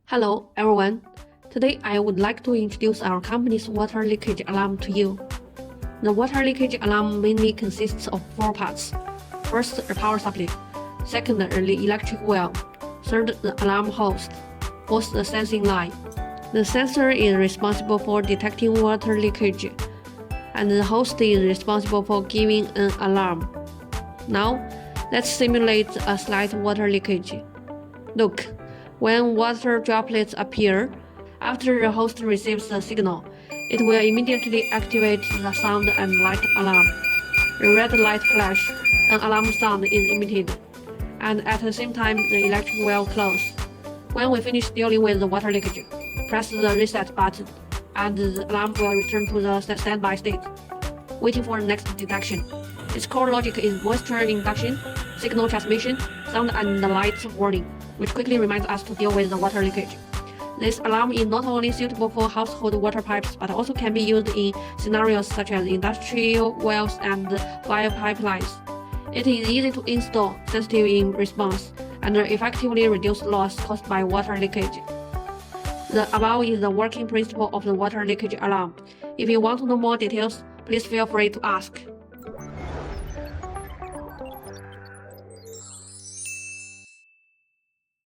Hello, everyone. Today, I would like to introduce our company's water leakage alarm to you. The water leakage alarm mainly consists of four parts. First, a power supply. Second, the electric well. Third, the alarm host. Fourth, the sensing line. The sensor is responsible for detecting water leakage, and the host is responsible for giving an alarm. Now, let's simulate a slight water leakage. Look, when water droplets appear, after the host receives the signal, it will immediately activate the sound and light alarm. A red light flash, an alarm sound is emitted, and at the same time the electric will close. When we finish dealing with the water leakage, press the reset button, and the alarm will return to the standby state, waiting for the next detection. Its core logic is moisture induction, signal transmission, sound and light warning, which quickly reminds us to deal with the water leakage. This alarm is not only suitable for household water pipes, but also can be used in scenarios such as industrial wells and fire pipelines. It is easy to install, sensitive in response, and effectively reduce loss caused by water leakage. The above is the working principle of the water leakage alarm. If you want to know more details, please feel free to ask.